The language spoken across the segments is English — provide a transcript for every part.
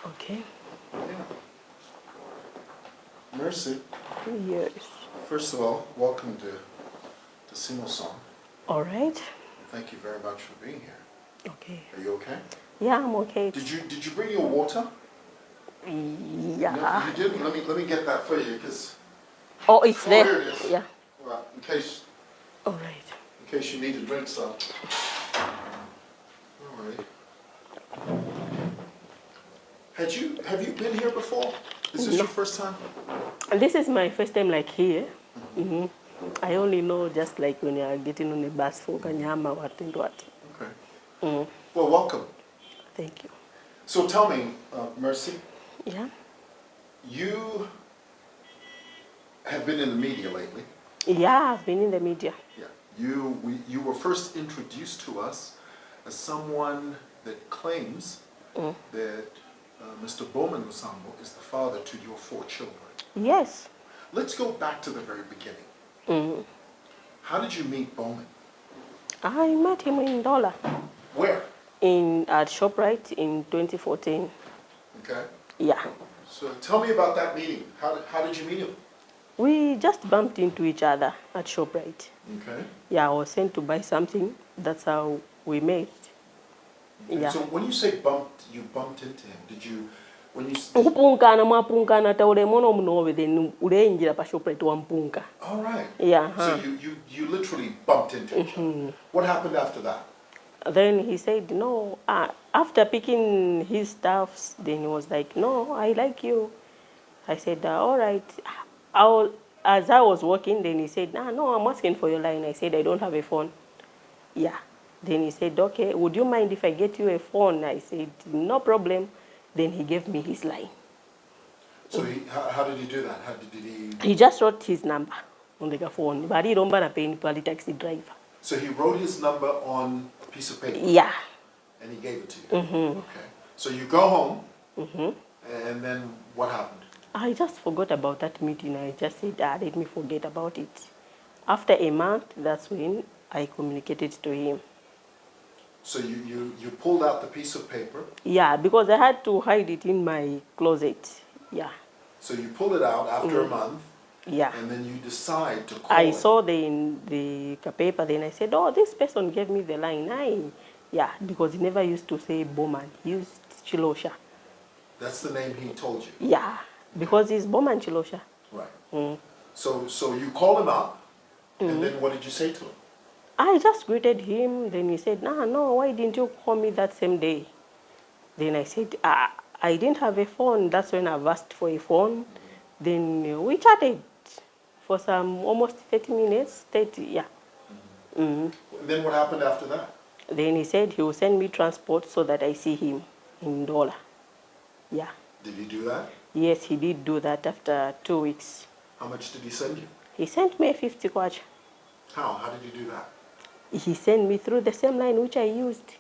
Okay. Yeah. Mercy. Yes. First of all, welcome to Simo-san. All right. Thank you very much for being here. Okay. Are you okay? Yeah, I'm okay. Did you bring your water? Yeah. No, you didn't. Let me get that for you because. Oh, it's there. Here it is. Yeah. Well, in case you need to drink some. All right. Have you been here before? Is this your first time? This is my first time like here. I only know just like when you are getting on a bus for Kanyama, what and what. Okay. Well, welcome. Thank you. So tell me, Mercy. Yeah. You have been in the media lately. Yeah, I've been in the media. Yeah. You were first introduced to us as someone that claims that Mr. Bowman Lusambo is the father to your 4 children. Yes. Let's go back to the very beginning. How did you meet Bowman? I met him in Ndola. Where? At ShopRite in 2014. Okay. Yeah. So tell me about that meeting. How did you meet him? We just bumped into each other at ShopRite. Okay. Yeah, I was sent to buy something. That's how we met. Okay. Yeah. So when you say you bumped into him, did you, when you... Mwapunkana taule mono mnowe then ulenjira pa ShopRite wampunka. All right. Yeah. So you literally bumped into each other. What happened after that? Then he said, no, after picking his stuffs, then he was like, no, I like you. I said, all right. As I was walking, then he said, no, I'm asking for your line. I said, I don't have a phone. Yeah. Then he said, okay, would you mind if I get you a phone? I said, no problem. Then he gave me his line. So how did he do that? How did he... He just wrote his number on the phone. But he don't want to pay any taxi driver. So he wrote his number on a piece of paper? Yeah. And he gave it to you? Okay. So you go home, and then what happened? I just forgot about that meeting. I just said, let me forget about it. After a month, that's when I communicated to him. So you pulled out the piece of paper? Yeah, because I had to hide it in my closet. Yeah. So you pulled it out after a month? Yeah. And then you decide to call I saw the paper, then I said, oh, this person gave me the line. Yeah, because he never used to say Bowman. He used Chilosha. That's the name he told you? Yeah, because he's Bowman Chilosha. Right. So you call him up, and then what did you say to him? I just greeted him. Then he said, no, why didn't you call me that same day? Then I said, I didn't have a phone. That's when I've asked for a phone. Then we chatted for some almost 30 minutes. 30, yeah. And then what happened after that? Then he said he will send me transport so that I see him in Ndola. Yeah. Did he do that? Yes, he did do that after 2 weeks. How much did he send you? He sent me 50 kwacha. How? How did he do that? He sent me through the same line which I used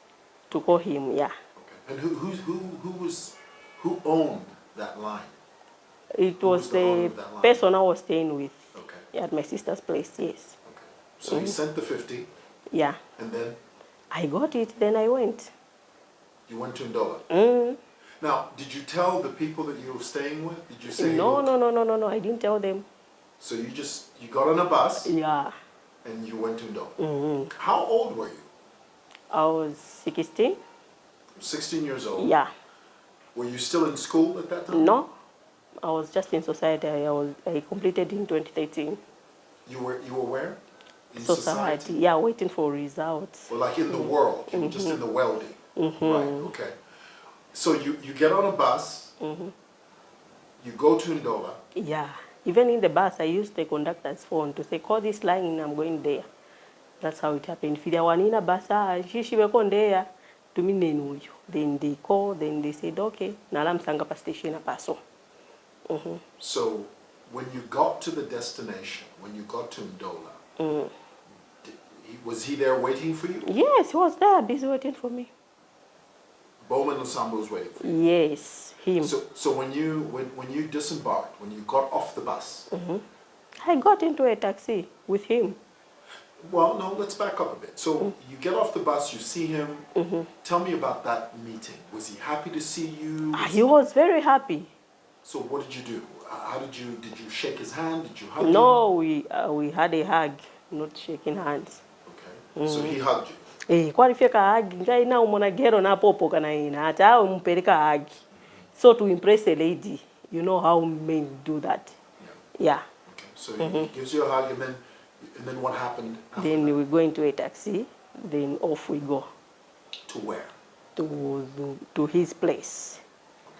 to call him, yeah. Okay. And who owned that line? It was the person I was staying with at my sister's place, yes. Okay. So he sent the 50? Yeah. And then? I got it, then I went. You went to Ndola? Now, did you tell the people that you were staying with? Did you say... No, I didn't tell them. So you got on a bus? Yeah. And you went to Ndola? How old were you? I was 16. 16 years old? Yeah. Were you still in school at that time? No. I was just in society. I completed in 2013. You were where? In society? Yeah, waiting for results. Well, like in the world, you were just in the welding. Right, okay. So you get on a bus, you go to Ndola. Yeah, even in the bus, I used the conductor's phone to say, call this line, I'm going there. That's how it happened. If they were in a bus, she was going there to me. Then they called, then they said, okay, Nalam Sangapa station a paso. So when you got to the destination, when you got to Ndola, was he there waiting for you? Yes, he was there, busy waiting for me. Bowman Lusambo was waiting for you? Yes, him. So when you disembarked, when you got off the bus... I got into a taxi with him. well, no, let's back up a bit. So you get off the bus, you see him. Tell me about that meeting. Was he happy to see you? He was very happy. So what did you do? How did you shake his hand? Did you hug him? No, we had a hug, not shaking hands. Okay. So he hugged you. Kwalifika hug, ngai na umona gero na popo kana ina hata umpeleka hug. So to impress a lady, you know how men do that. Yeah. Okay. So he gives you a hug, and then what happened after Then that? we go into a taxi, then off we go. To where? To his place,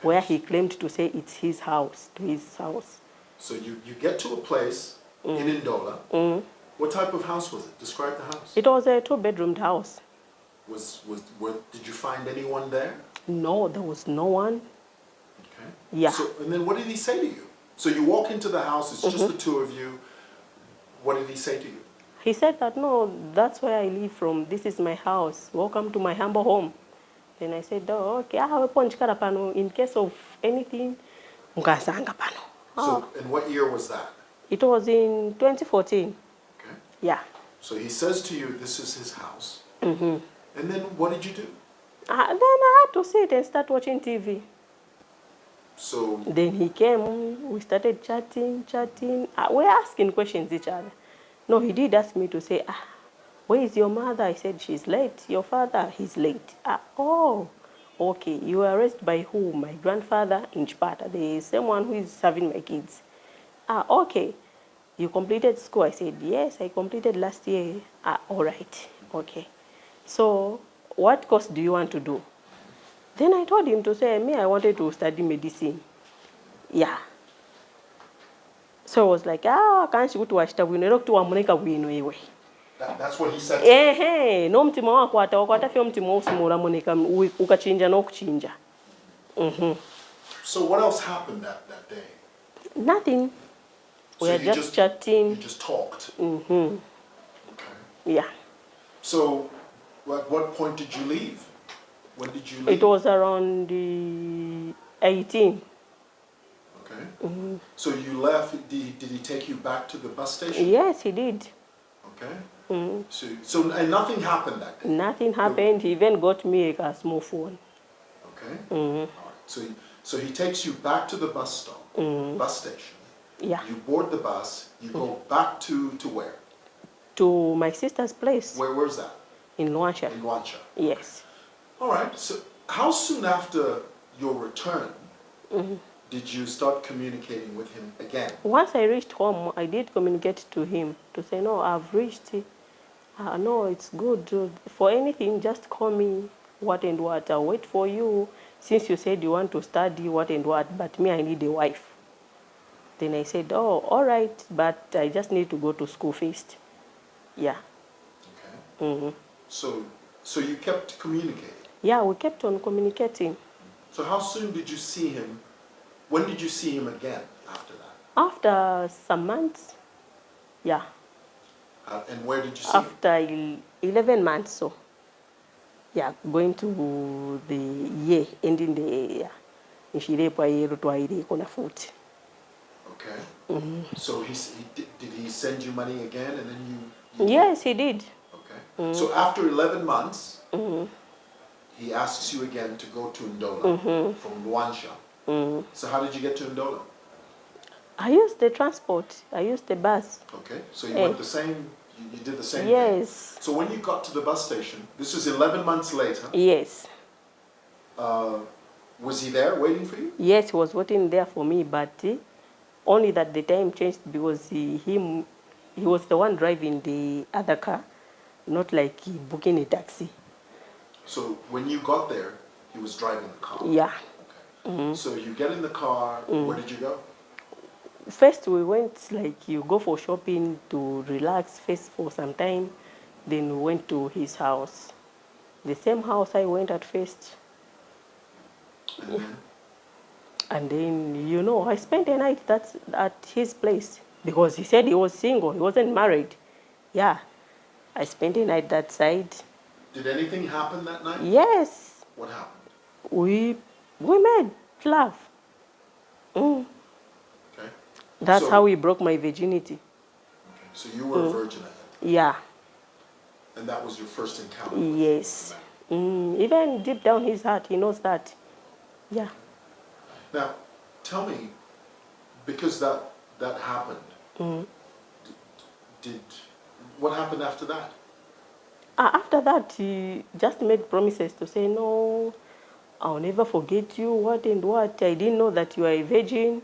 where he claimed to say it's his house, to his house. So you get to a place in Ndola. What type of house was it? Describe the house. It was a 2-bedroomed house. Did you find anyone there? No, there was no one. Okay. Yeah. So, and then what did he say to you? So you walk into the house, it's just the two of you. What did he say to you? He said that, no, that's where I live from. This is my house. Welcome to my humble home. Then I said, oh, okay, in case of anything, pano. So, and what year was that? It was in 2014. Okay. Yeah. So he says to you, this is his house. And then what did you do? Then I had to sit and start watching TV. So Then he came, we started chatting. We're asking questions each other. No, he did ask me to say, where is your mother? I said, she's late. Your father, he's late. Oh, okay. You were raised by who? My grandfather in Chipata, the same one who is serving my kids. Okay. You completed school? I said, yes, I completed last year. All right. Okay. So what course do you want to do? Then I told him to say, me, I wanted to study medicine. Yeah. So I was like, can't you go to Ashta? We know to Amonica we that's what he said. No mtima wako atakwata fyo mtima usimura Monica ukachinja no kuchinja. So what else happened that day? Nothing. We are just chatting. You just talked. Okay. Yeah. So at what point did you leave? When did you leave? It was around the 18. Okay. So you left. Did he take you back to the bus station? Yes, he did. Okay. So and nothing happened that day? Nothing happened. He even got me a small phone. Okay. All right. So he takes you back to the bus stop, bus station. Yeah. You board the bus. You go back to where? To my sister's place. Where's that? In Luansha. In Luansha. Yes. All right. So how soon after your return did you start communicating with him again? Once I reached home, I did communicate to him to say, no, I've reached. No, it's good. For anything, just call me what and what. I'll wait for you. Since you said you want to study what and what, but me, I need a wife. Then I said, oh, all right, but I just need to go to school first. Yeah. Okay. So you kept communicating? Yeah, we kept on communicating. So how soon did you see him? When did you see him again after that? After some months. Yeah. And where did you see him? After 11 months, so. Yeah, going to the year, ending the year. Okay. So did he send you money again and then you Yes, he did. Okay. So after 11 months, he asks you again to go to Ndola from Luansha. So how did you get to Ndola? I used the transport. I used the bus. Okay. So you went the same, you did the same Yes. thing. So when you got to the bus station, this is 11 months later. Yes. Was he there waiting for you? Yes, he was waiting there for me, but only that the time changed because he was the one driving the other car, not like booking a taxi. So when you got there, he was driving the car? Yeah. Okay. So you get in the car, where did you go? First we went, like you go for shopping to relax first for some time, then we went to his house. The same house I went at first. And then, you know, I spent the night at his place because he said he was single, he wasn't married. Yeah, I spent the night that side. Did anything happen that night? Yes. What happened? We made love. Okay. That's how we broke my virginity. Okay. So you were a virgin at that time? Yeah. And that was your first encounter? Yes. Even deep down his heart, he knows that. Yeah. Now, tell me, because that happened, did what happened after that? After that, he just made promises to say, no, I'll never forget you, what and what. I didn't know that you are a virgin,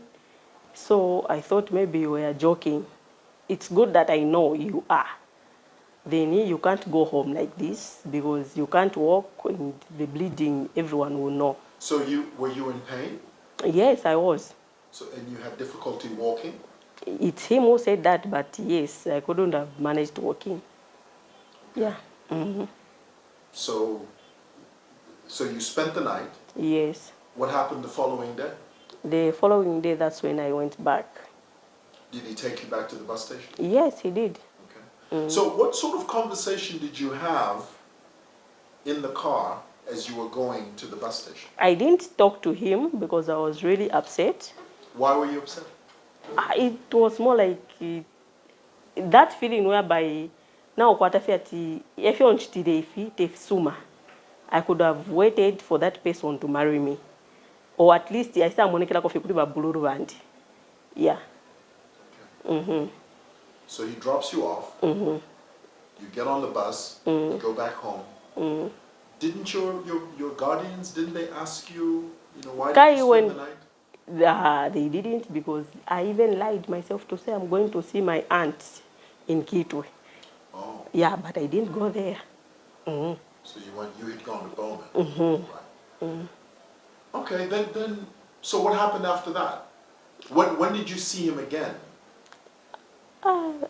so I thought maybe you were joking. It's good that I know you are. Then you can't go home like this because you can't walk and the bleeding, everyone will know. So were you in pain? Yes, I was. So, and you had difficulty walking? It's him who said that, but yes, I couldn't have managed walking. Yeah. So you spent the night. Yes. What happened the following day? The following day, that's when I went back. Did he take you back to the bus station? Yes, he did. Okay. So what sort of conversation did you have in the car as you were going to the bus station? I didn't talk to him because I was really upset. Why were you upset? It was more like that feeling whereby now if you suma, I could have waited for that person to marry me, or at least I start money like buluru bandi. Yeah. Okay. So he drops you off. You get on the bus. You go back home. Didn't your guardians, didn't they ask you, why did you spend the night? They didn't, because I even lied myself to say I'm going to see my aunt in Kitwe. Oh. Yeah, but I didn't go there. So you had gone to Bowman. Right. Okay, then so what happened after that? When did you see him again?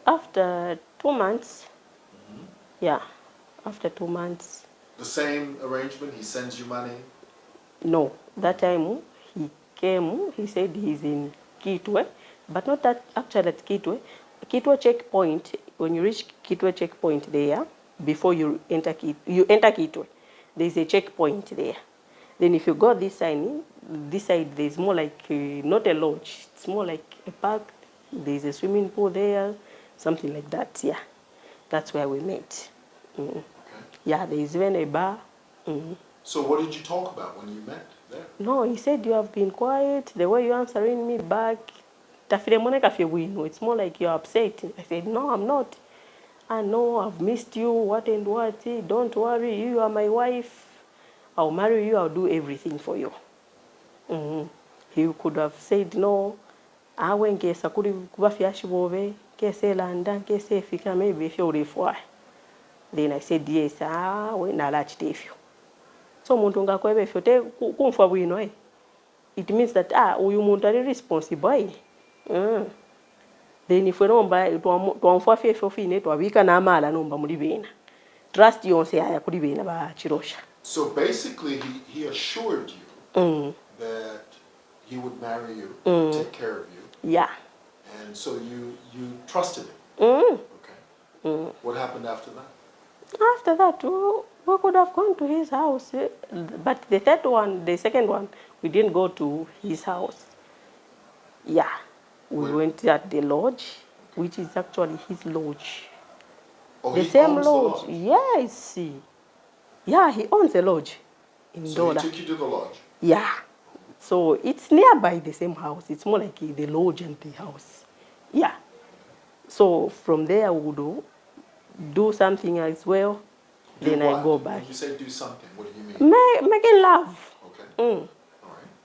After 2 months. Yeah, after 2 months. The same arrangement, he sends you money? No, that time he came, he said he's in Kitwe, but not that actually at Kitwe. Kitwe checkpoint, when you reach Kitwe checkpoint there, before you enter Kitwe, there's a checkpoint there. Then if you go this side there's more like not a lodge, it's more like a park. There's a swimming pool there, something like that. Yeah, that's where we met. Okay. Yeah, there's even a bar. So what did you talk about when you met there? No, he said you have been quiet. The way you're answering me back, it's more like you're upset. I said, no, I'm not. I know I've missed you, what and what. Don't worry, you are my wife. I'll marry you, I'll do everything for you. He could have said no. I went kesa kuri kuba fiashibove, kese landa, kese fika maybe if you're for. Then I said yes, when I latched if you. So muntu ngakwebe fyote kumfa bwino it means that uyu muntu ari responsible. Then if we nomba twamfa fefo fine twabika na mala nomba muri bena. Trust yonse aya kuri bena ba chirosha. So basically he assured you that he would marry you, take care of you. Yeah. And so you trusted him. Okay. What happened after that? After that, we could have gone to his house, but the second one, we didn't go to his house. Yeah, we went at the lodge, which is actually his lodge. Oh, the he same owns lodge. The lodge? Yes. Yeah, he owns a lodge in So Ndola. he took you to the lodge? Yeah. So it's nearby the same house. It's more like the lodge and the house. Yeah. So from there, we would do something as well, then I go back. When you say do something, what do you mean? Making love. Okay.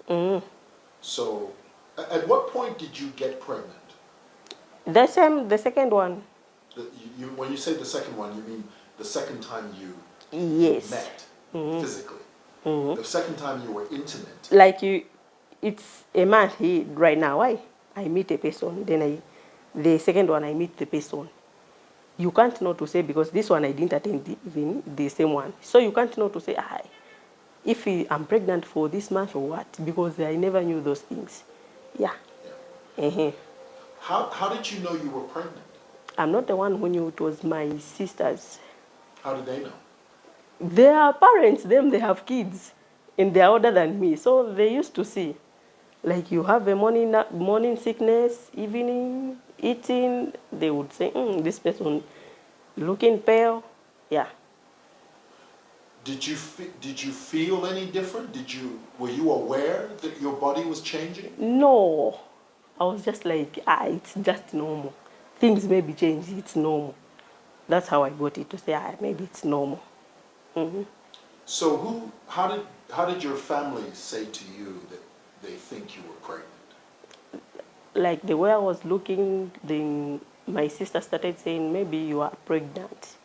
All right. So, at what point did you get pregnant? The second one. When you say the second one, you mean the second time you met physically? The second time you were intimate? Like it's a month right now. I meet a person, then the second one I meet the person. You can't know to say, because this one I didn't attend even the same one. So you can't know to say, if I'm pregnant for this month or what, because I never knew those things. Yeah. How did you know you were pregnant? I'm not the one who knew, it was my sisters. How did they know? Their parents, they have kids, and they're older than me. So they used to see, like you have a morning sickness, evening, eating, they would say, this person looking pale. Yeah. Did you feel any different? Were you aware that your body was changing? No. I was just like, it's just normal. Things may be changed, it's normal. That's how I got it, to say, maybe it's normal. So how did your family say to you that they think you were pregnant? Like the way I was looking, then my sister started saying, maybe you are pregnant.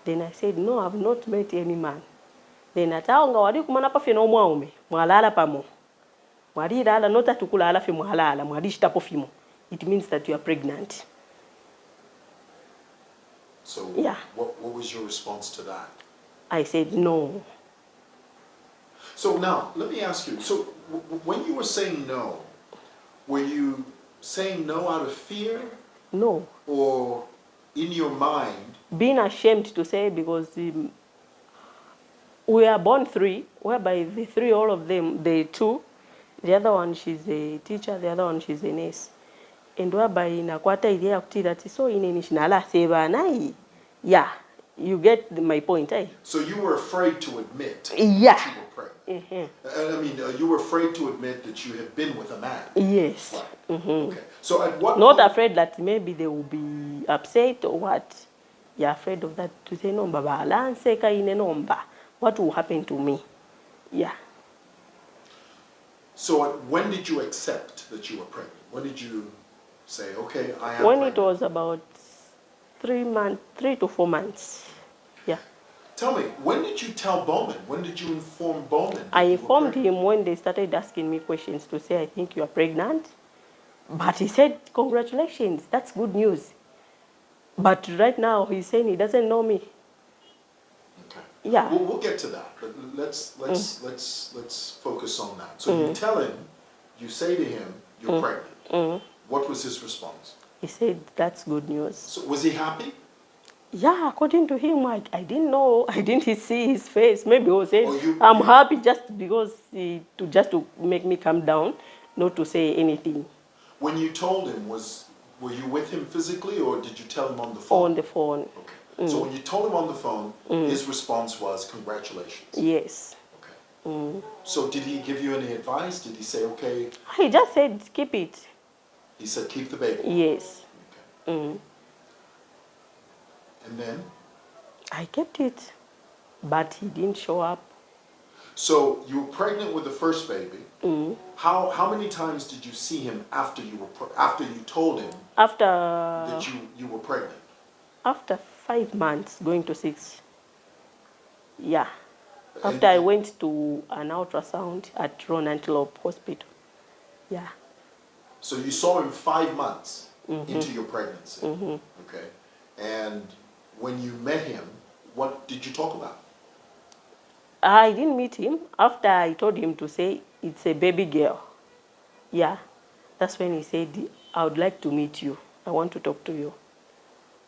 Then I said, no, I've not met any man. Then ataonga wadi kumana pa fino mwaume, mwalala pamo. Mwadi lala nota tukulala fi mwalala, mwadi shitapo fimo. It means that you are pregnant. So yeah. What was your response to that? I said no. So now, let me ask you, so when you were saying no, were you saying no out of fear? No. Or in your mind? Being ashamed to say, because we are born 3, whereby the 3, all of them, the 2, the other one she's a teacher, the other one she's a nurse. And whereby nakwata ile ya kutira so ineni shinala seba nai. Yeah, you get my point, eh? So you were afraid to admit yeah. that you were pregnant. I mean, you were afraid to admit that you had been with a man. Yes. Right. Okay. So at what Not point? afraid that maybe they will be upset or what. You're afraid of that, to say no, baba, lanseka ine nomba. What will happen to me? Yeah. So when did you accept that you were pregnant? When did you say, okay, I am when pregnant? It was about 3 to 4 months. Yeah. Tell me, when did you tell Bowman? When did you inform Bowman? I informed him when they started asking me questions to say, I think you are pregnant. But he said, congratulations, that's good news. But right now he's saying he doesn't know me. Okay. Yeah. We'll get to that, but let's focus on that. So you tell him, you say to him, you're pregnant. What was his response? He said, that's good news. So was he happy? Yeah, according to him, I didn't know. I didn't see his face. Maybe he was saying, I'm happy just because just to make me calm down, not to say anything. When you told him, were you with him physically or did you tell him on the phone? On the phone. Okay. So when you told him on the phone, his response was, congratulations. Yes. Okay. So did he give you any advice? Did he say, okay? He just said, keep it. He said, keep the baby? Yes. Okay. And then? I kept it, but he didn't show up. So you were pregnant with the first baby. How many times did you see him after you told him that you were pregnant? After 5 months, going to 6. Yeah. After I went to an ultrasound at Antelope Hospital. Yeah. So you saw him 5 months into your pregnancy. Okay. And when you met him, what did you talk about? I didn't meet him. After I told him to say it's a baby girl. Yeah. That's when he said, I would like to meet you. I want to talk to you.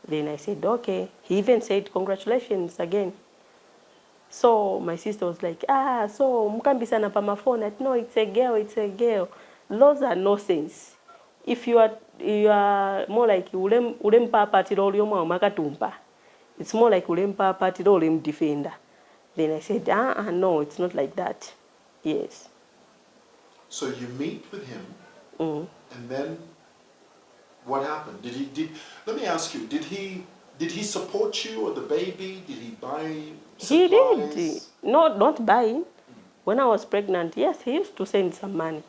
Then I said, okay. He even said, congratulations again. So my sister was like, so mukambisa na pa my phone. No, it's a girl, it's a girl. Those are nonsense. If you are more like ulempa patiro lyoma makatumpa. It's more like ulempa patiro ulem defender. Then I said, no, it's not like that. Yes. So you meet with him, and then what happened? Let me ask you, did he support you or the baby? Did he buy supplies? He did. No, not buying. When I was pregnant, yes, he used to send some money.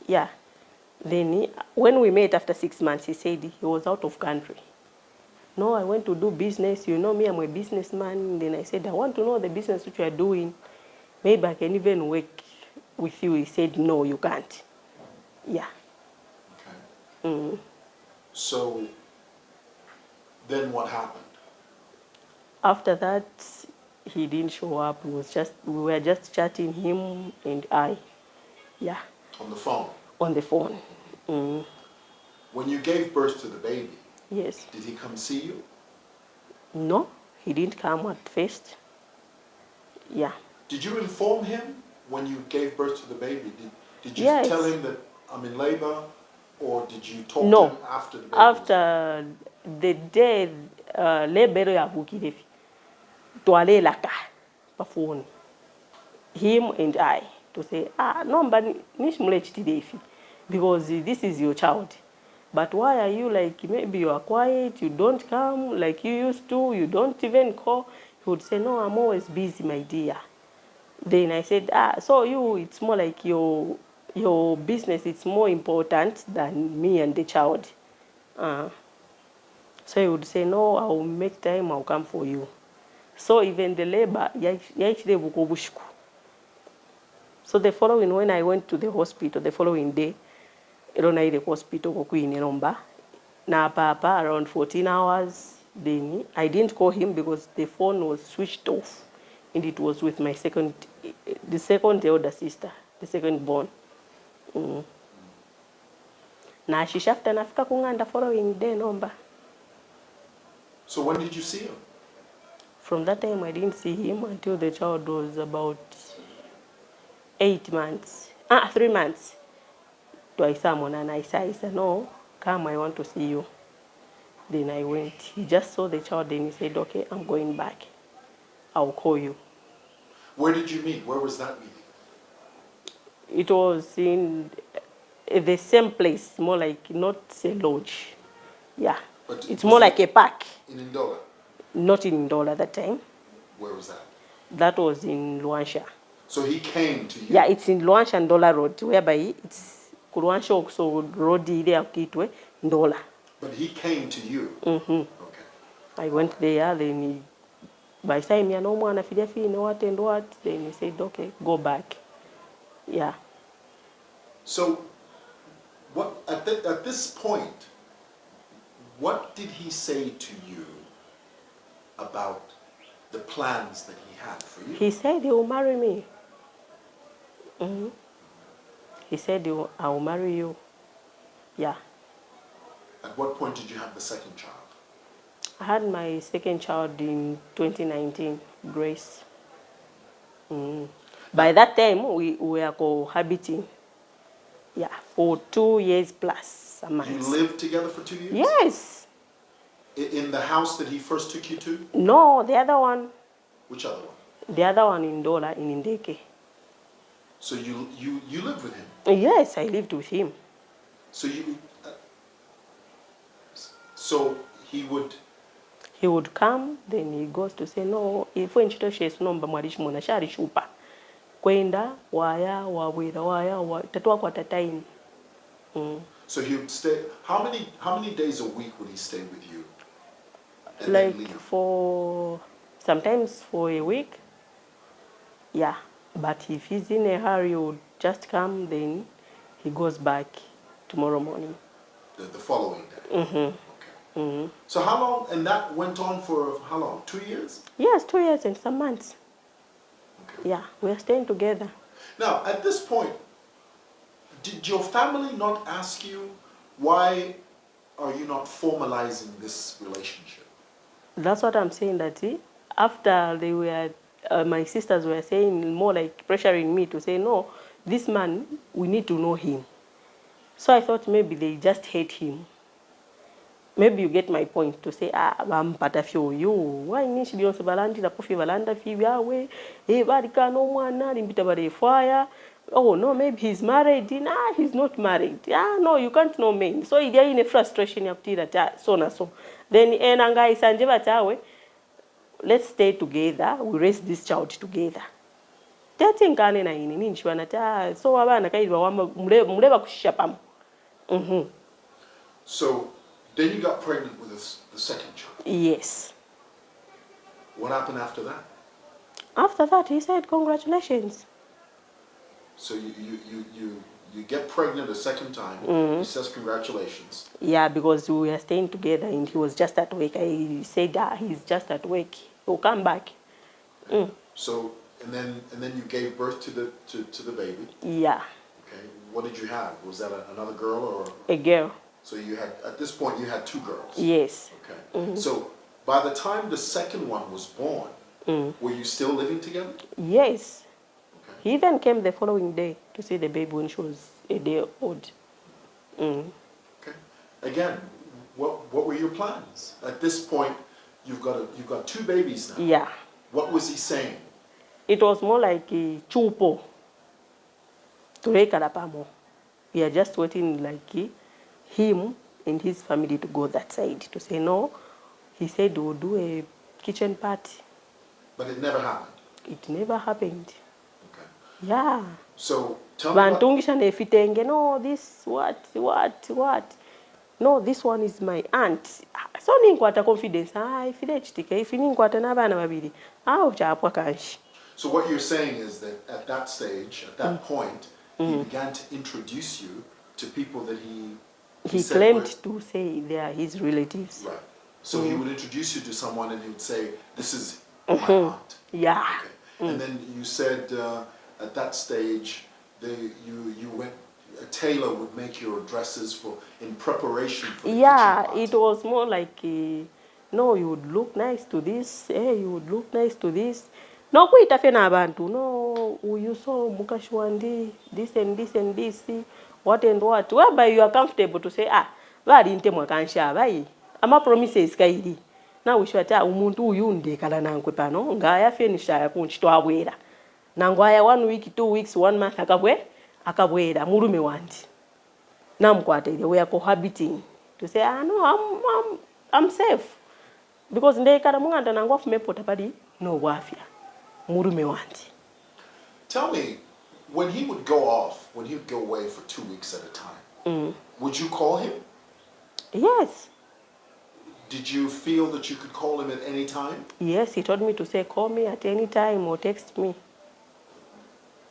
Yeah. Then when we met after 6 months, he said he was out of country. No, I went to do business. You know me, I'm a businessman. Then I said, I want to know the business which you are doing. Maybe I can even work with you. He said, no, you can't. Yeah. Okay. So then what happened? After that, he didn't show up. We were just chatting, him and I. Yeah. On the phone? On the phone. When you gave birth to the baby, yes. Did he come see you? No, he didn't come at first. Yeah. Did you inform him when you gave birth to the baby? Did you yes. tell him that I'm in labor, or did you talk to him after the baby? After the day labor ya bukirefi. Tualelaka, phone. Him and I to say, no, but because this is your child. But why are you like, maybe you are quiet, you don't come like you used to, you don't even call. He would say, no, I'm always busy, my dear. Then I said, so you, it's more like your business, it's more important than me and the child. So he would say, no, I'll make time, I'll come for you. So even the labor, so the following, when I went to the hospital, the following day, the hospital, na papa around 14 hours. Then I didn't call him because the phone was switched off, and it was with my the second elder sister, the second born. Na shishafta nafika kunganda following day nomba. So when did you see him? From that time I didn't see him until the child was about 8 months. 3 months. To I summon and I said, no, come, I want to see you. Then I went. He just saw the child, then he said, okay, I'm going back. I'll call you. Where did you meet? Where was that meeting? It was in the same place, more like not a lodge. Yeah. But it's more like a park. In Ndola? Not in Ndola that time. Where was that? That was in Luansha. So he came to you? Yeah, it's in Luansha and Ndola Road, whereby it's Luansha also road there Kitwe, Ndola. But he came to you? Okay. I went there, then by the time you know what and what, then he said, okay, go back. Yeah. So, what at this point, what did he say to you about the plans that he had for you? He said he will marry me. He said I will marry you. Yeah. At what point did you have the second child? I had my second child in 2019, Grace. By that time, we were cohabiting. Yeah, for 2 years plus a month. You lived together for 2 years? Yes. In the house that he first took you to? No, the other one. Which other one? The other one in Ndola, in Ndeke. So you lived with him? Yes, I lived with him. So so he would come, then he goes to say, no, if when she number mwalimu shari shupa. Kwenda, waya, wawira, waya, tatuwa kwa time. So he would stay, how many days a week would he stay with you? And like then leave? for, sometimes for a week. Yeah, but if he's in a hurry, he would just come, then he goes back tomorrow morning. The following day? Okay. So how long, and that went on for how long, 2 years? Yes, 2 years and some months. Okay. Yeah, we are staying together. Now, at this point, did your family not ask you, why are you not formalizing this relationship? That's what I'm saying, that after they were, my sisters were saying, more like pressuring me to say, no, this man, we need to know him. So I thought maybe they just hate him. Maybe you get my point to say, I'm patafio you. Why nishi biyonse balandi la pufi balanda fi yawe? Barika no mwana limbita bare fire. Oh no, maybe he's married. Nah, he's not married. No, you can't know men. So he in a frustration ya kutira so na so. Then enanga isanje batawe. Let's stay together. We raise this child together. Ngane na ini ninchwana ta so abana kaidwa wamba muleba kushisha pamu. So then you got pregnant with the second child? Yes. What happened after that? After that, he said, congratulations. So you get pregnant a second time. He says congratulations. Yeah, because we were staying together and he was just at work. I said, he's just at work. He'll come back. So and then you gave birth to the baby? Yeah. Okay. What did you have? Was that another girl or a girl? So you had, at this point, you had 2 girls? Yes. Okay. So by the time the second one was born, were you still living together? Yes. Okay. He even came the following day to see the baby when she was a day old. Okay. Again, what were your plans? At this point, you've got 2 babies now. Yeah. What was he saying? It was more like chupo. Turekarapamo. We are just waiting like him and his family to go that side to say no. He said we'll do a kitchen party. But it never happened. It never happened. Okay. Yeah. So tell me about... No, this what? No, this one is my aunt. So ninkwata confidence. If ninkwata n'abaana babiri. Uchapwa kanshi. So what you're saying is that at that stage, at that point, he began to introduce you to people that he claimed to say they are his relatives. Right. So he would introduce you to someone and he would say, this is my aunt. Yeah. Okay. And then you said at that stage, you went, a tailor would make your dresses in preparation for the kitchen party. It was more like, no, you would look nice to this, you would look nice to this. No, kuitafena abantu, no, you saw mukashwandi, this and this and this, what and what. Whereby you are comfortable to say, vari inte mwakansha, vai. Ama promises kairi. Na wishwata umuntu uyu ndekala nankwe pano, ngaya finisha ya kunchito awera. Nangwaya 1 week, 2 weeks, 1 month, akabwera, murume wandi. Namkwate, we are cohabiting. To say, no, I'm safe. Because ndekala munganda nangwa fumepota padi, no wafia. Murume wandi. Tell me, when he would go off, when he would go away for 2 weeks at a time, would you call him? Yes. Did you feel that you could call him at any time? Yes, he told me to say, call me at any time or text me.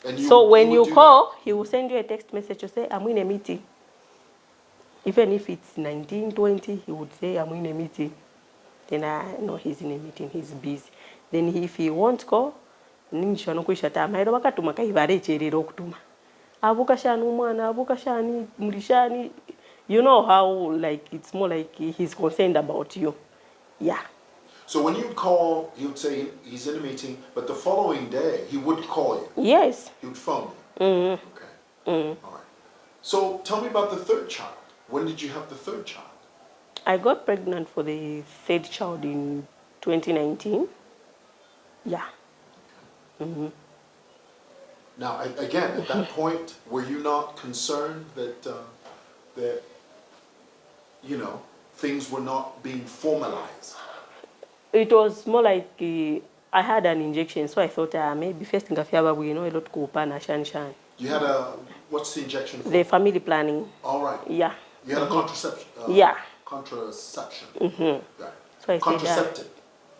And so when you call, he will send you a text message to say, I'm in a meeting. Even if it's 19:20, he would say, I'm in a meeting. Then I know he's in a meeting, he's busy. Then if he won't call, you know how like it's more like he's concerned about you. Yeah. So when you'd call, he would say he's in a meeting, but the following day he would call you. Yes. He would phone you. Okay. All right. So tell me about the third child. When did you have the third child? I got pregnant for the third child in 2019. Yeah. Okay. Now, again, at that point, were you not concerned that that things were not being formalized? It was more like I had an injection, so I thought maybe first thing we a lot kupana shan. You had what's the injection for? The family planning. All right. Yeah. You had a contraception. Contraception. Right. So I contraceptive.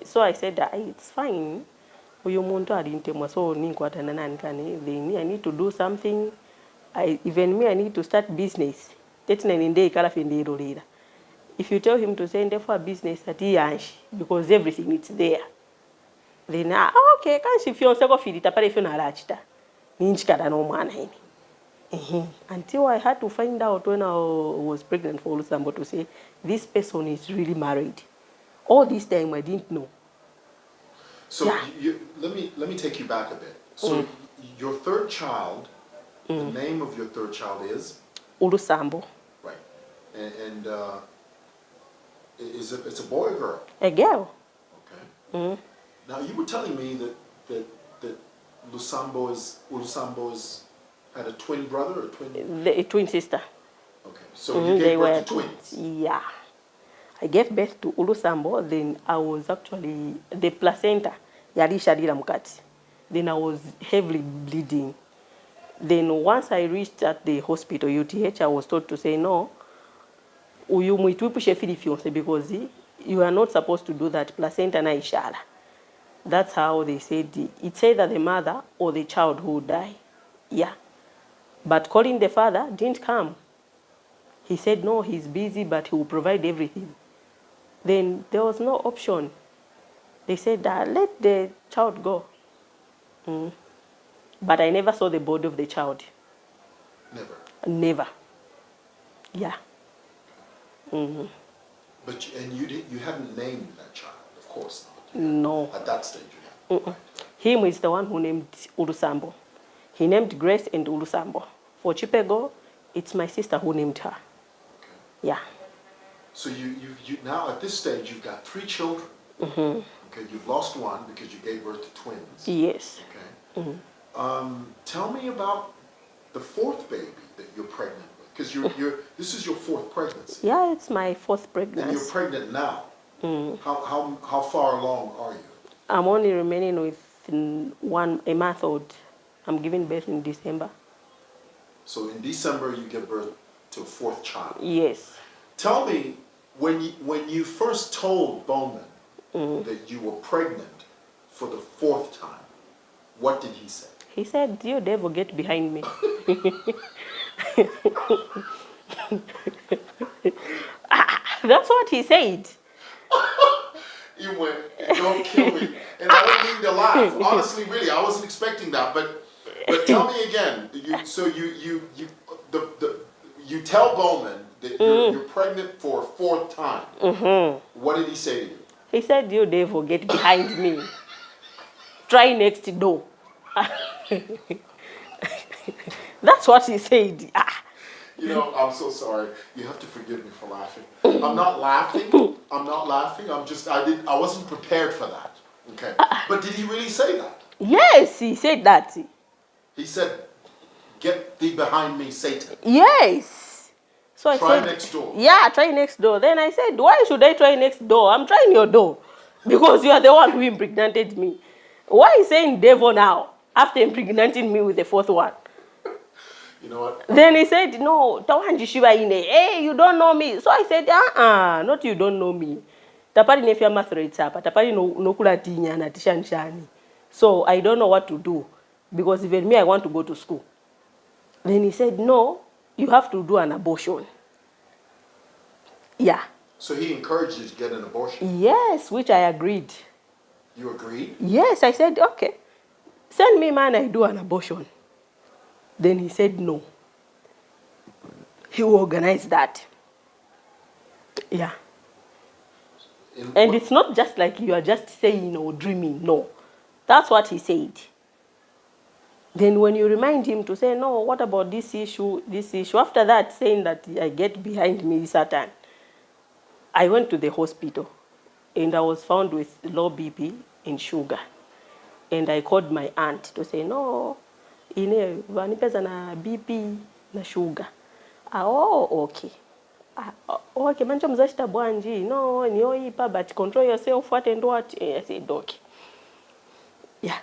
So I said that it's fine. So I need to do something. I need to start business. If you tell him to send for a business at Yansh, because everything is there, then okay, can't if you want to feed it up if you're not until I had to find out when I was pregnant for Lusambo to say this person is really married. All this time I didn't know. So let me take you back a bit. So your third child, the name of your third child is Lusambo. Right, and it's a boy or girl? A girl. Okay. Now you were telling me that Lusambo's had a twin brother or a twin sister. Okay, so you gave birth to twins. Yeah, I gave birth to Lusambo. Then I was actually the placenta. Then I was heavily bleeding. Then once I reached at the hospital UTH, I was told to say no. Because you are not supposed to do that. Placenta na ishara. That's how they said it's either the mother or the child who will die. Yeah. But calling the father didn't come. He said no, he's busy, but he will provide everything. Then there was no option. They said let the child go. But I never saw the body of the child. Never? Never. Yeah. But you hadn't named that child, of course not. No. At that stage you hadn't. Right. Him is the one who named Lusambo. He named Grace and Lusambo. For Chipego, it's my sister who named her. Okay. Yeah. So you now at this stage you've got 3 children. Okay, you've lost one because you gave birth to twins. Yes. Okay. Tell me about the fourth baby that you're pregnant with, because this is your fourth pregnancy. Yeah, it's my fourth pregnancy. And you're pregnant now. How far along are you? I'm only remaining with a month old. I'm giving birth in December. So in December you give birth to a fourth child. Yes. Tell me, when you first told Bowman that you were pregnant for the fourth time, what did he say? He said, "You devil, get behind me." That's what he said. You went, "Don't kill me," and I don't mean to laugh. Honestly, really, I wasn't expecting that. But tell me again. You tell Bowman that you're pregnant for a fourth time. What did he say to you? He said, "You devil, get behind me. Try next door." That's what he said. You know, I'm so sorry. You have to forgive me for laughing. I'm not laughing. I'm not laughing. I wasn't prepared for that. Okay. But did he really say that? Yes, he said that. He said, "Get thee behind me, Satan." Yes. So I Try said, next door. "Yeah, try next door." Then I said, "Why should I try next door? I'm trying your door. Because you are the one who impregnated me. Why is saying devil now after impregnating me with the fourth one?" You know what? Then he said, "No, hey, you don't know me." So I said, not you don't know me. Tapari nefia mathrates up, tapari no kulatinya na tishanshani. So I don't know what to do. Because even me, I want to go to school. Then he said, "No, you have to do an abortion." Yeah. So he encouraged you to get an abortion? Yes, which I agreed. You agreed? Yes, I said, "Okay, send me man, I do an abortion." Then he said no. He will organize that. Yeah. And it's not just like you are just saying or dreaming. No. That's what he said. Then when you remind him to say, "No, what about this issue, this issue?" After that, saying that I get behind me, Satan, I went to the hospital and I was found with low BP and sugar. And I called my aunt to say, "No, vanipeza na BP na sugar." Oh, okay. Okay, mancho mzashita bwanji. No, niyoipa, but control yourself, what and what. I said, okay. Yeah.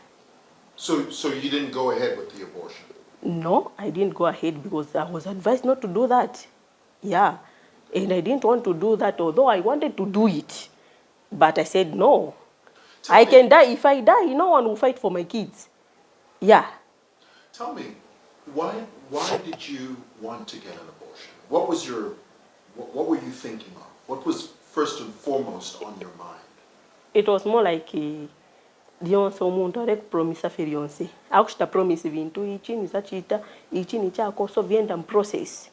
So you didn't go ahead with the abortion? No, I didn't go ahead because I was advised not to do that. Yeah. And I didn't want to do that, although I wanted to do it. But I said, no. I can die. If I die, no one will fight for my kids. Yeah. Tell me, why did you want to get an abortion? What were you thinking of? What was first and foremost on your mind? It was more like Dionse umuntu arekupromisa fiance. Akushita promise vintu ichi nisachita, ichi ni chako, so vienda process.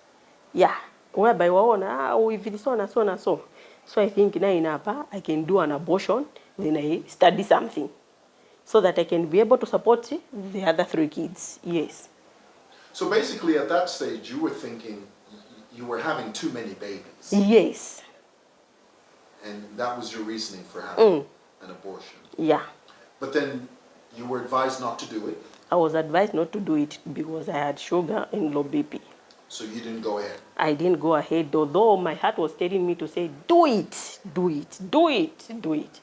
Yeah. Whereby waona, if it is so and so and so. So I think na inapa, I can do an abortion, then I study something. So that I can be able to support the other 3 kids. Yes. So basically at that stage you were thinking you were having too many babies. Yes. And that was your reasoning for having an abortion. Yeah. But then you were advised not to do it? I was advised not to do it because I had sugar and low BP. So you didn't go ahead? I didn't go ahead, although my heart was telling me to say, do it, do it, do it, do it.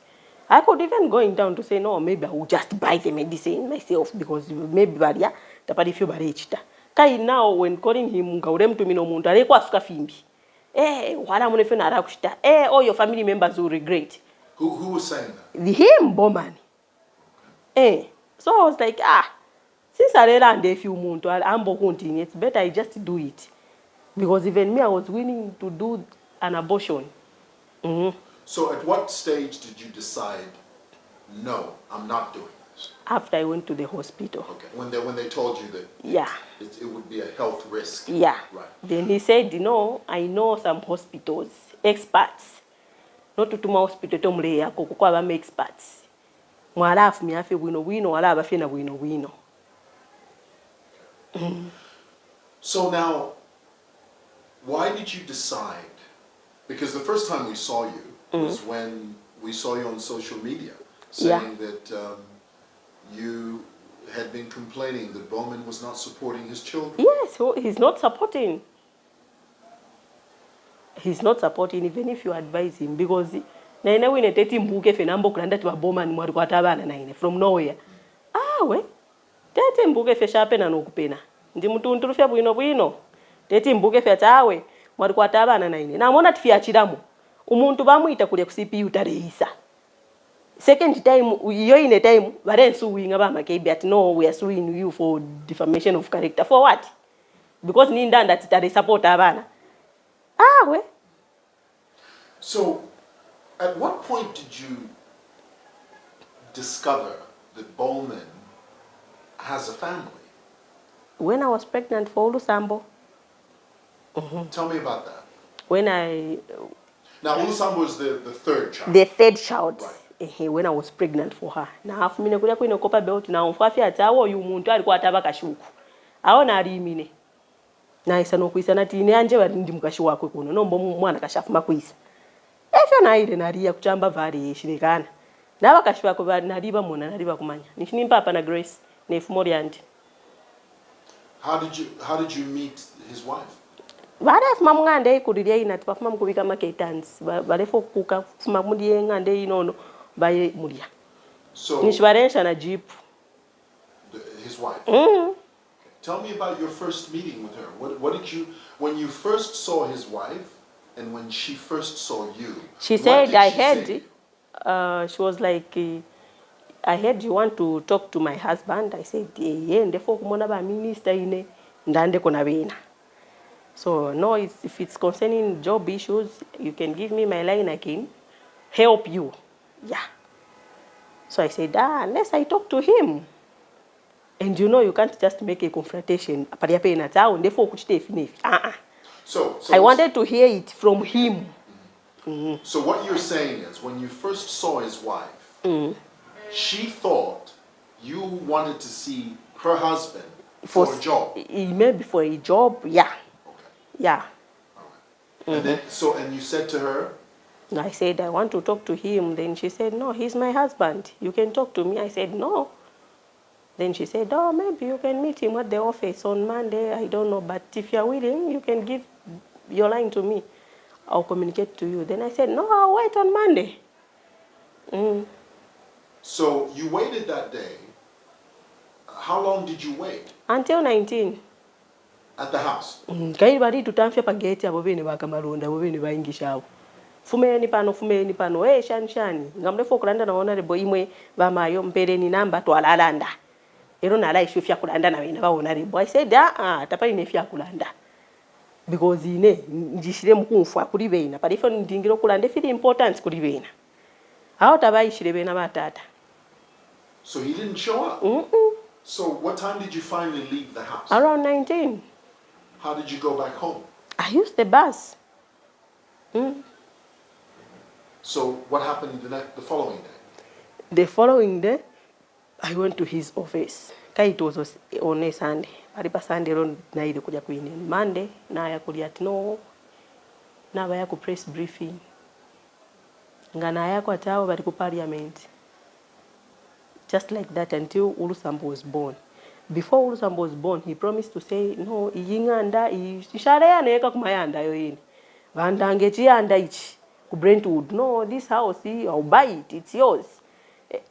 I could even going down to say, no, maybe I will just buy the medicine myself because maybe baria tapari feel barechita. Kai now when calling him ngaurem to me no muntu areko asuka fimbi. Wala munefe na arakushita. All your family members will regret. Who was saying that? Him, Bowman. So I was like, since I learned a few months, it's better I just do it. Because even me, I was willing to do an abortion. So at what stage did you decide, no, I'm not doing this? After I went to the hospital. Okay, when they told you that it would be a health risk. Yeah. Right. Then he said, I know some hospitals, experts. Not to my hospital, I'm experts. So now, why did you decide? Because the first time we saw you was when we saw you on social media saying that you had been complaining that Bowman was not supporting his children. Yes, he's not supporting. He's not supporting even if you advise him, because na ine wine teti mbuke fe nambo kulanda ti Bowman mwari kwatabana na ine from nowhere. Ah we. Teti mbuke fe shapena nokupena. Ndi muntu nturufe bwino. Teti mbuke fe tawe mwari kwatabana na ine. Na mona tifia chiramu. Umuntu bamuita kule ku CPU tareisa. Second time, you're in a time, but then suing about my case, but no, we are suing you for defamation of character. For what? Because Ninda that they support Havana. Ah, well. So, at what point did you discover that Bowman has a family? When I was pregnant for Lusambo. Tell me about that. When I... Now, Lusambo is the third child. The third child. Right. When I was pregnant for her. Na hafu mine kulia kwene kopa belt na umfafi atawo yu muntu alikuwa ataba kashuku. Aho na alimine. Na isa no kuisa na tine anje bali ndi mukashi wakwe kuno. Nombo mwana kashafu makuisa. Efyo na ile naria kuchamba vari shirikana. Na bakashi wako bali nariba mona nariba kumanya. Nishini papa na Grace nefu mori andi. How did you meet his wife? Vare fuma ngande kudiria ina tipa fuma mkubika maketans. Vare fo kuka fuma mudie ngande inono. By Mulia. So, na jeep. His wife. Tell me about your first meeting with her. What did you, when you first saw his wife, and when she first saw you? She said, I heard. She was like, I heard you want to talk to my husband. I said, yeah. And therefore, kumona ba minister ine ndande kona bena. So no, if it's concerning job issues, you can give me my line. I can help you. Yeah. So I said, unless I talk to him. And you can't just make a confrontation. So I wanted to hear it from him. So what you're saying is, when you first saw his wife, she thought you wanted to see her husband for a job. Maybe for a job, yeah. Okay. Yeah. All right. And then, and you said to her, I said, I want to talk to him. Then she said, no, he's my husband. You can talk to me. I said, no. Then she said, oh, maybe you can meet him at the office on Monday. I don't know. But if you're willing, you can give your line to me. I'll communicate to you. Then I said, no, I'll wait on Monday. So you waited that day. How long did you wait? Until 19. At the house? Kaibari tutamfia pageti abo bene bakamalonda abo bene baingishawo. Fumeni pano shani ngamlefo kulanda na honorable imwe bamayo mpeleni namba twalalanda ero nala ishu fya kulanda na bina ba honorable. I said tapa ine fya kulanda because ine njishire mkumfu akuli bena but if ndingiro kulanda feel important kuli bena aho tabayishire bena batata. So he didn't show up? So what time did you finally leave the house? Around 19. How did you go back home? I used the bus. So what happened the following day? The following day, I went to his office. It was on a Sunday. Paripa Sunday ron na ile kuja kuine. Monday na ya kulia tino na baya ku press briefing. Ngana yako atao bari ku parliament. Just like that until Lusambo was born. Before Lusambo was born, he promised to say, no, yinganda ishara ya neka kumayanda yo yini. Vanda ngechi anda ichi. Brentwood, no, this house, I'll buy it, it's yours.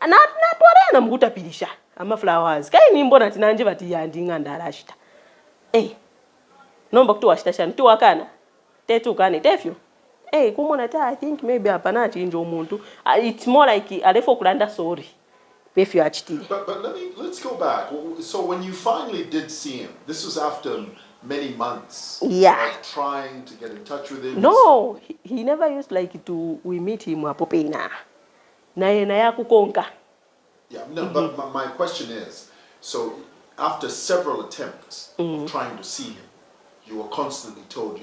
Na tware mkuta pilisha ama flowers. Kai nimbo na tinanje bati yandi nganda alashita. Nomba kutu washita shani tu wakana. Tetu kane tefyo. Kumona ta I think maybe apana chinjo umuntu. It's more like alefo kulanda sorry. Pefyo achitile. But let's go back. So when you finally did see him, this was after many months of trying to get in touch with him. No, he never used we meet him apopena. Na ya kukonka. Yeah, no, but my question is, so after several attempts of trying to see him, you were constantly told,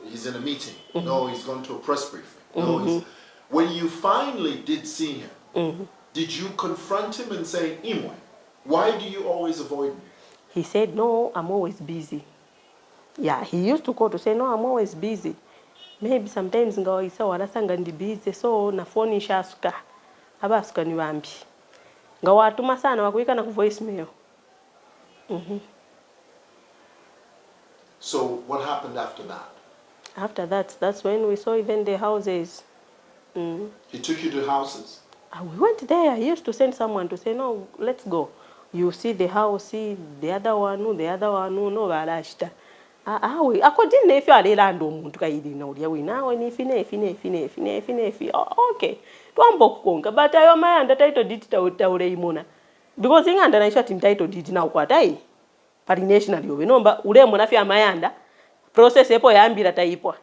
he's in a meeting. No, he's gone to a press briefing. No, when you finally did see him, did you confront him and say, Imwe, why do you always avoid me? He said, no, I'm always busy. Yeah, he used to call to say, no, I'm always busy. maybe sometimes ngawaisa warasanga ndi busy so na phone ishasuka abasuka ni bambi ngawatuma sana wakuika na ku voicemail. So what happened after that? After that, that's when we saw even the houses. He took you to houses? We went there. He used to send someone to say, no, let's go. You see the house, see the other one, no, barashta. According if you are the land omuntu kayidi na ulia wina we ni fine. Okay. Tuambo kukonga but ayo mayanda title deed taure imona. Because inganda na isha title deed na ukwatai. Pari national yowe nomba ule mona fi amayanda process epo yambira taipwa.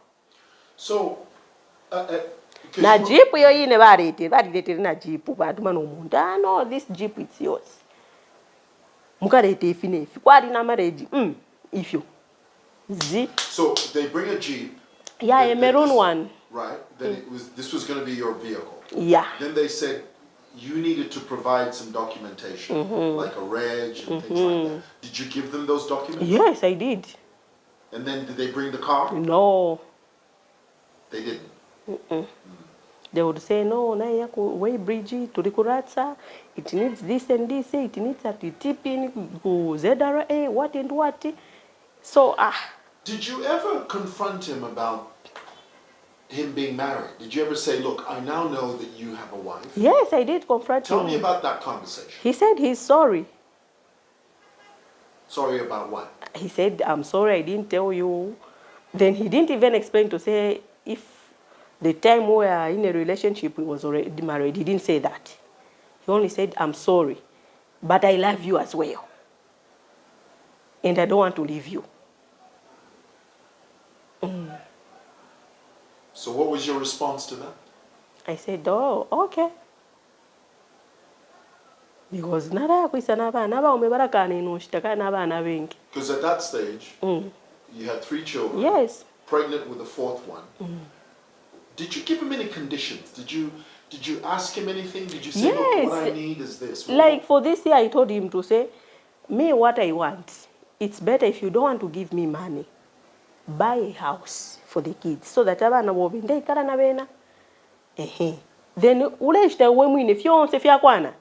So na jeep yo yine barete na jeep batuma no muntu no this jeep it's yours. Mukarete fine kwari na marriage if you so they bring a jeep. Yeah, a maroon one. Right. Then this was going to be your vehicle. Yeah. Then they said you needed to provide some documentation, like a reg and things like that. Did you give them those documents? Yes, I did. And then did they bring the car? No. They didn't. They would say, no, na yaku way bridge to the Kuratsa, it needs this and this, it needs a tipping, ZRA, what and what. So, Did you ever confront him about him being married? Did you ever say, look, I now know that you have a wife? Yes, I did confront him. Tell me about that conversation. He said he's sorry. Sorry about what? He said, I'm sorry, I didn't tell you. Then he didn't even explain to say if the time we were in a relationship, we was already married. He didn't say that. He only said, I'm sorry, but I love you as well. And I don't want to leave you. So what was your response to that? I said, oh, okay. Because because at that stage, you had 3 children. Yes. Pregnant with the 4th one. Did you give him any conditions? Did you ask him anything? Did you say, yes. Look, what I need is this? Like for this year, I told him to say, me what I want. It's better if you don't want to give me money. Buy a house for the kids so that abana bobinde ikala na bena. Then uleshita we mwine fyonse fyakwana.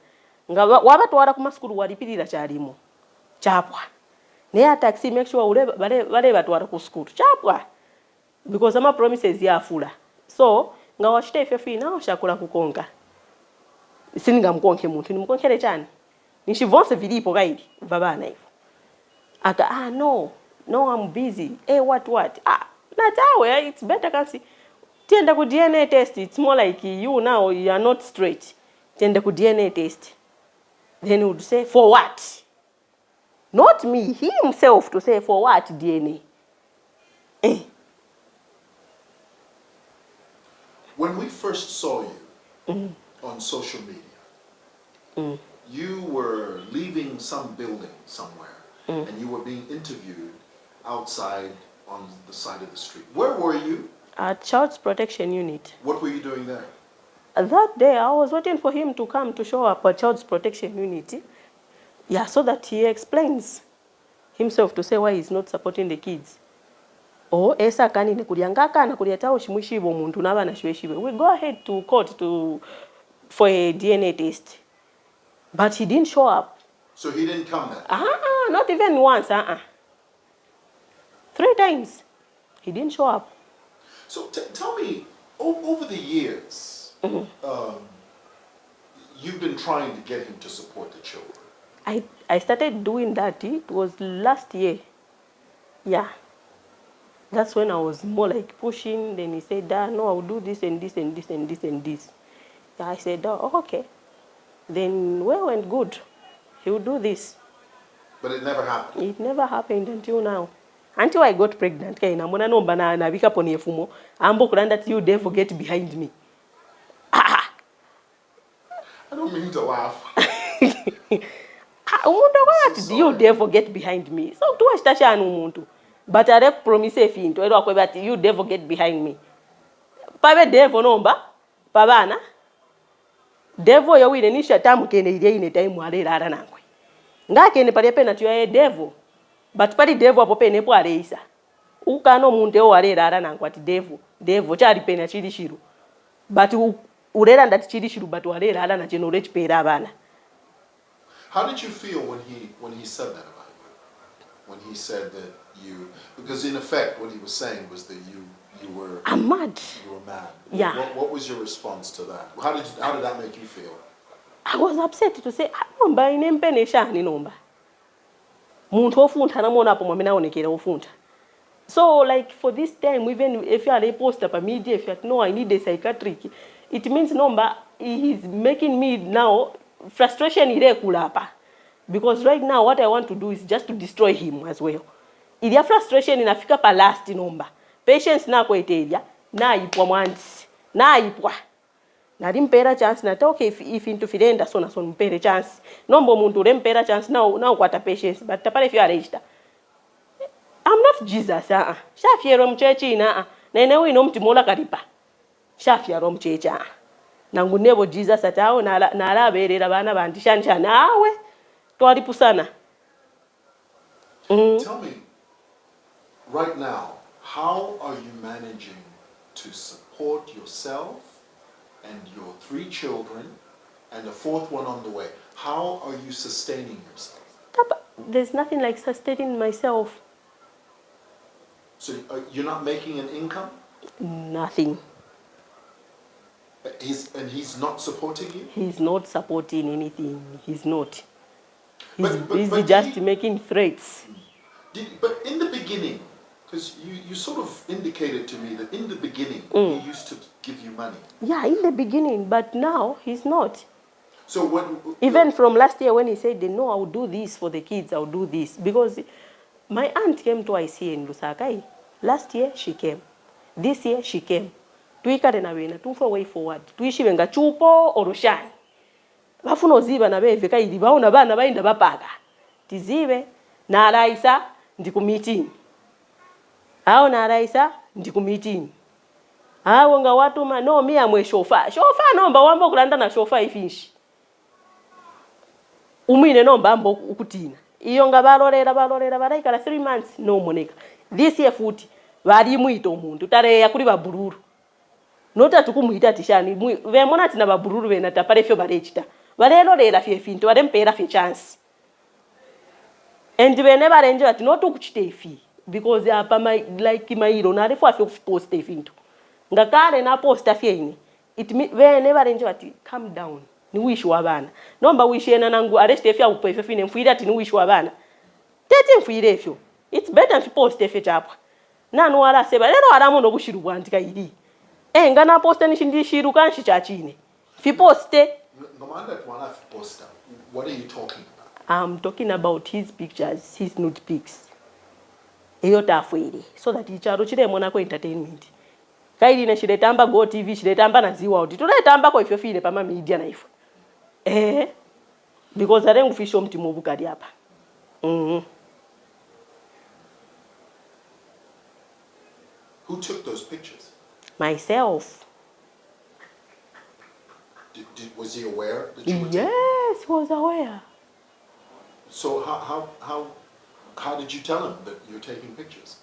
Nga wabatwara ku masukuru walipirira kyalimo. Chapwa. Ne taxi make sure ule bale batwara ku school. Chapwa. Because ama promises yafula. So nga washite ifyo fina oshakula kukonka. Sininga mkonke muntu ni mkonkere cyane. Nishivonse vilipo gaidi babana hivyo. Aka no, I'm busy. What? Natawe, it's better kasi. Tienda ku DNA test. It's more like you now, you are not straight. Tienda ku DNA test. Then he would say, for what? Not me, he himself to say, for what DNA? When we first saw you on social media, you were leaving some building somewhere. And you were being interviewed outside on the side of the street. Where were you? At Child Protection Unit. What were you doing there? That day, I was waiting for him to come to show up at Child Protection Unit. Yeah, so that he explains himself to say why he's not supporting the kids. Oh, esa kani ne kuliangaka na kuliata oshimwishibo muntu nabana shweshibe. We go ahead to court for a DNA test. But he didn't show up. So he didn't come then? Not even once. 3 times. He didn't show up. So tell me, over the years, you've been trying to get him to support the children. I started doing that. It was last year. Yeah. That's when I was more like pushing. Then he said, no, I'll do this and this and this and this and this. Yeah, I said, oh, okay. Then we went good. He would do this. But it never happened? It never happened until now. Until I got pregnant. I that you devil get behind me. I don't mean to laugh. You devil get behind me. So do I but I promise you devil get behind me. Pabe devil nomba. Pabana. Devil ya wile nisha tamu kene ine time wale rara nangwe. Nga kene pale pena tuya devil. But pali devil apo pene po areisa. ukano muntu ewalera ara nankwati devo chali pena chili shiru but urera ndati chili shiru but walera ara na chino lechipera abana. How did you feel when he said that about you? When he said that you, because in effect what he was saying was that you were, I'm mad. You were mad. Yeah. What was your response to that? How did that make you feel? I was upset to say, nomba inempene shani nomba. Muntu ofunta namona apo mwamena onekera ofunta. So like for this time, even if you are a post up a media, if you know I need a psychiatric, it means number he's making me now frustration irregular. Because right now what I want to do is just to destroy him as well. If your frustration in Africa pa last number, patience na kweteria, na ipwa mwanzi, na ipwa. Na rimpera chance na talk if into fidenda so na so mpere chance. Nombo muntu rempera chance now kwata patience, but tapare if you are register. I'm not Jesus, Shafiero mchechi na nene wino mtimola karipa. Shafiero mchechi nangunebo Jesus atao na alaberera bana bandishanisha nawe twalipusana. Tell me, right now, how are you managing to support yourself and your 3 children and the 4th one on the way? How are you sustaining yourself? There's nothing like sustaining myself. So you're not making an income? Nothing. He's not supporting you? He's not supporting anything. He's not. He's But busy just making threats. But in the beginning, because you sort of indicated to me that in the beginning he used to give you money. Yeah, in the beginning, but now he's not. So even from last year when he said, no, I will do this for the kids, I will do this. Because my aunt came twice here in Lusaka. Last year she came. This year she came. Tuikare na wena, tufa way forward. Tuishi wenga chupo oroshani. Bafuno ziba na beve kaidi baona bana bainda bapaga. Tizibe na Raisa ndiku meeting. Hao na Raisa ndiku meeting. Hao nga watu no mia mwe shofa. Shofa nomba wambo kulanda na shofa ifinshi. Umine nomba ambo ukutina. Iyo nga balorera baraikala 3 months no moneka. This year futi bali mwito omuntu tareya kuli babururu. Nota tukumuita tishani vemona tina babururu bena tapare fyo barechita. Balelorera fye finto barempera fye chance. And bene barenje bati no tukuchite fi because apa like mairo na refu afyo post finto. Ngakale na posta fyeni. It bene barenje bati calm down. Ni wish wabana. Nomba wishena nangu arrest efya upefe fine mfuira ati ni wish wabana. Tete mfuire efyo. It's better to post efye chapa. Nanu wala seba lero aramu no bushiru bwantika iri. Ngana posta nishindishi kanshi chachine. Fi poste. What are you talking about? I'm talking about his pictures, his nude pics. Eyo tafwere. So that icharo chire mona ko entertainment. Kaili na shiretamba Go TV, shiretamba na Ziwa Audi. Tuletamba ko ifyo file pama media na ifo. Because arengu fisho mti mubukadi hapa. Who took those pictures? Myself. Was he aware that you were Yes, he was aware. So how did you tell him that you're taking pictures?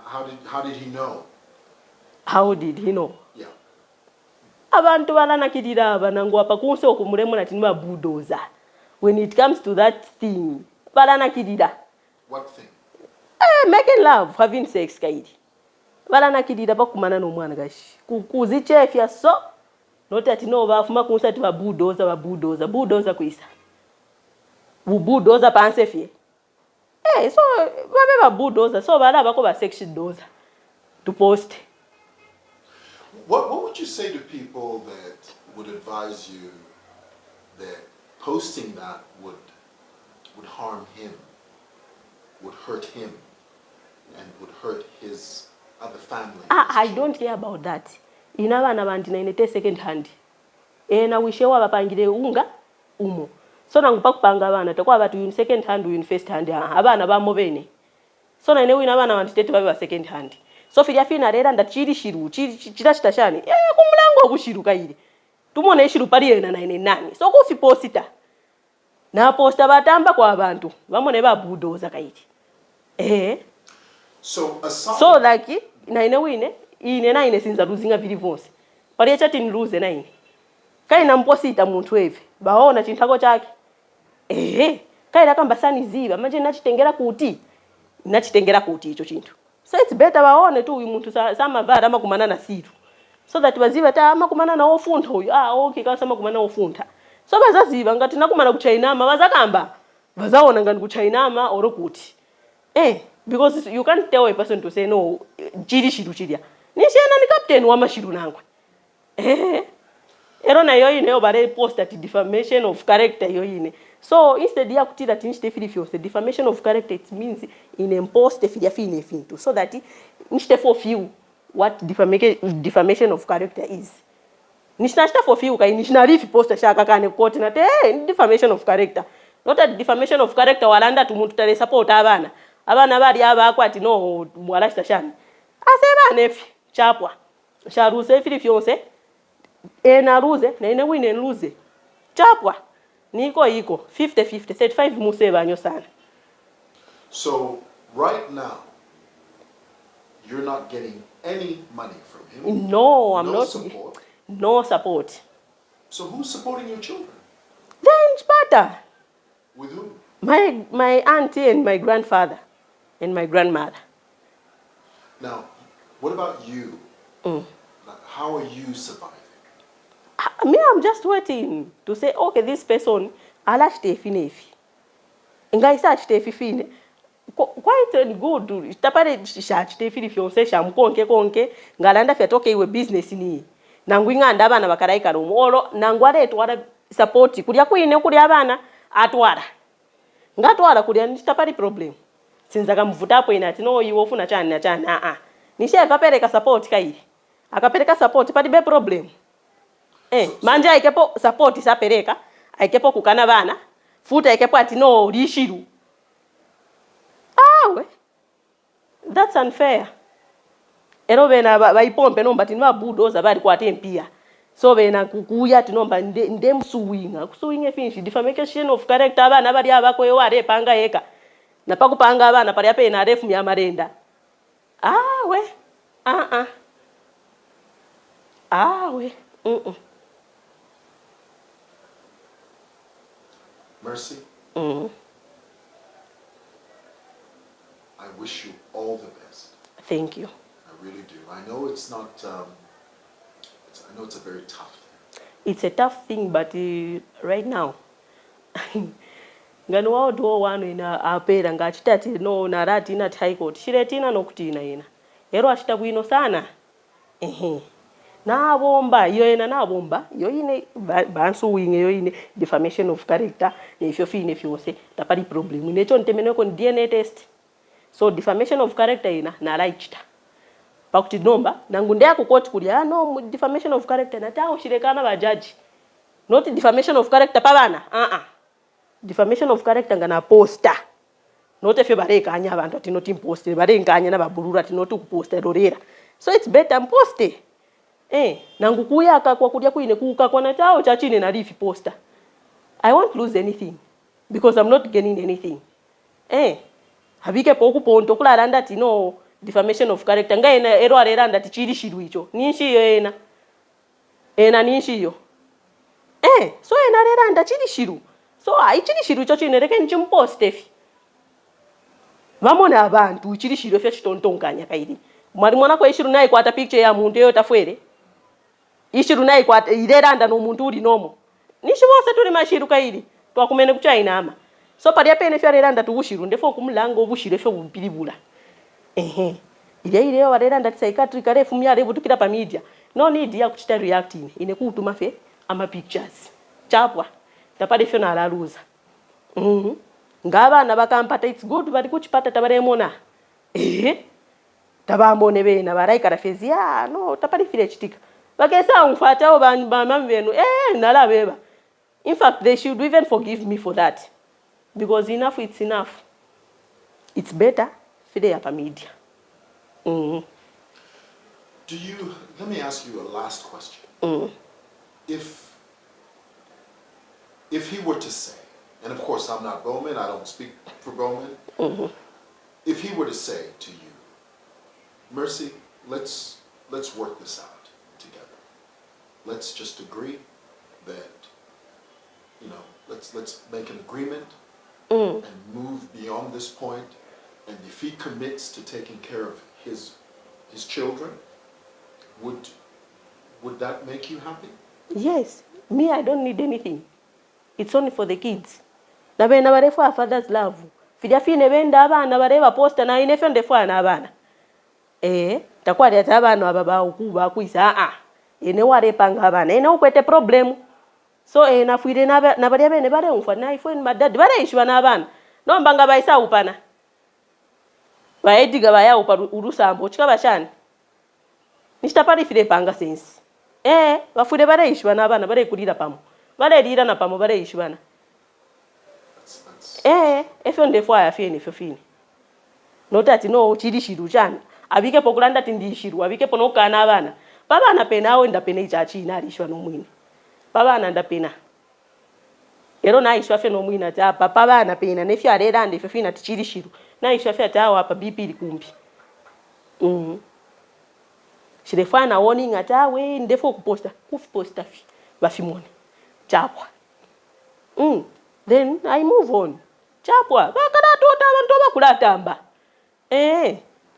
How did he know? How did he know? Yeah. Abantu balana kidira banangu apa kunse okumuremo na tinwa bulldozer. When it comes to that thing, balana kidira. What thing? Making love, having sex kaidi. Balana kidira bakumana no mwana gashi. Kuzichefya so not ati no bafuma kunse ati ba bulldozer kuisa. Bulldozer panse fie. So babe ba bulldozer so bala bako ba section dozer to post. What would you say to people that would advise you that posting that would harm him, would hurt him, and would hurt his other family? I don't care about that. Inabana bandina inete second hand. Na wishewa bapangire unga umo. So nangupa kupanga abana takwa batu in second hand in first hand abana bamo bene. So na inewe inabana banditete babe second hand. So filia fina rera ndachiri shiru chitashitashani kumulango bushiru kairi tumone shiru pali na 99 so kufi postita na posta batamba kwa abantu bamone ba bulldozer kairi So aside... So like, na ine sinza luzinga vili vonse. Pari chati ni luze na ine. Kai na mposita muntu evi. Baona chintako chake. Kai la kamba sani ziva. Manje nachitengera kuti. Nachitengera kuti icho chintu. So it's better baone tu uyu muntu sama vara ama kumana na situ. So that baziva ta ama kumana na ofunta uyu. Okay, kama sama kumana ofunta. So bazaziva ngati nakumana kuchainama bazakamba. Bazaona ngani kuchainama oro kuti. Because you can't tell a person to say no, chiri shiru chiria. Nishena ni captain wa mashiru nangwe. Erona yoyine obare post at defamation of character yoyine. So instead ya kutira tinishite filifio, the defamation of character, it means in impose the filiafine fintu. So that nishite for few what defamation of character is. Nishnashita for few kai nishnarifi post shaka kane kote na te defamation of character. Not a defamation of character walanda tumuntu tare support abana. Abana bali abakwati no mwalashita shani. Aseba nefi chapwa. Sharuse filifionse. Na lose na ine win and lose. Chapwa. Niko iko 50-50 35 museba nyo sana. So right now you're not getting any money from him? No, I'm no not. Support. No support. So who's supporting your children? Then Sparta. With who? My auntie and my grandfather and my grandmother. Now, what about you? Like, how are you surviving? Me, I'm just waiting to say, okay, this person, ala shtefinefi. Nga isa shtefifine. Quite good. Tapare shtefi fiance shamkonke konke. Ngalanda fiatoke iwe business ni. Nangwinga ndaba na bakaraika rumu. Olo nangware etwara support. Kulia kuine kulia abana atwara. Ngatwara kulia nitapari problem. Sinzaga mvuta hapo inati no iwofu na chani. Nishe papereka support kaili. Akapeleka support pati be problem. Manje aikepo support isapereka, aikepo kukana bana, futa aikepo ati no rishiru. We. That's unfair. Ero bena baipompe nomba tinwa bulldozer bali kwa tempia. So bena kukuya ati nomba ndem suwinga. Kusuwinga finish defamation of character abana bali abako yo are panga eka. Na pakupanga abana pali ape na refu ya marenda. We. We. Mercy, I wish you all the best. Thank you. I really do. I know it's not, I know it's a very tough thing. It's a tough thing, but right now, ngani wao do wanu ina apera ngachita ati no narati ina high court. Shiretina no kutina ina. Ero ashita kuino sana. Na bomba yo ine bansu winge yo ine defamation of character if you feel if you say tapari problem ine cho ntemene ko DNA test. So defamation of character ina na laichita pakuti nomba nangunde ya court kulia no defamation of character na tawo shirekana ba judge not defamation of character pabana defamation of character ngana poster not if you bareka anya abantu ati not impost bareka anya na babulura ati not kuposta dorera. So it's better poste nangukuya kwa kudia kuine kuka kwa natao cha chini na rifi poster. I won't lose anything because I'm not gaining anything. Habike poku ponto kula randa ti no defamation of character nga ena ero areranda ti chiri shiru icho. Ninshi yo ena ninshi yo. So ena areranda chiri shiru. So chiri shiru icho chine reke nchimpost efi. Vamona abantu chiri shiru efi chitontonganya kaidi. Mwarimona kwa ishiru nayi kwata picture ya muntu yo tafwere. Ishiru nayi kwata ireranda no muntu uri nomo. Nishibose tuli mashiru kaidi. Twakumene kuchaina ama. So pari apene fya reranda tugushiru ndefo kumulango obushire fyo bupilibula. Ile yo wareranda psychiatric arefu myare butukira pa media. No need ya kuchita reacting ine kutuma fe ama pictures. Chapwa. Tapade fyo na laluza. Ngaba na bakampata it's good bali kuchipata tabaremona. Tabambone bena baraika rafezi no tapari file chitika. Bakesa umfata obamamvenu nalabeba. In fact they should even forgive me for that. Because enough it's enough. It's better fide apa media. Let me ask you a last question. If he were to say, and of course I'm not Bowman, I don't speak for Bowman. If he were to say to you, Mercy, let's work this out together. Let's just agree that, you know, let's make an agreement and move beyond this point. And if he commits to taking care of his children, would that make you happy? Yes. Me, I don't need anything. It's only for the kids. Na bena barefu a father's love. Fidya fine benda abana bareba posta na inefe ndefu ana abana. Takwali ati abana ababa ukuba kuisa ene warepanga abana ene ukwete problem. So na fuide na bali bene bare umfa na ifo madad bare ishwa na abana. No mbanga baisa upana. Baediga baya upa urusambo chika bashani. Nishitapari fide panga sense. Bafuide bare ishwa na abana bare kulira pamo. Bare lira na pamo bare ishwana. Efyo ndefo ayafini fini. Notati no chiri shiru chana. Abike pokulanda tindi shiru, abike pono kana abana. Baba na pena awe ndapena ichachi inalishwa no mwini. Baba na ndapena. Ero na ishwa fe no mwini ati baba na pena nefyo arera ande fyo na chiri shiru. Na ishwa fe ati apa BP likumbi. Shirefana warning ati we ndefo kuposta, kuposta fi bafimone. Chapwa. Then I move on. Chapwa bakana tota abantu bakulatamba.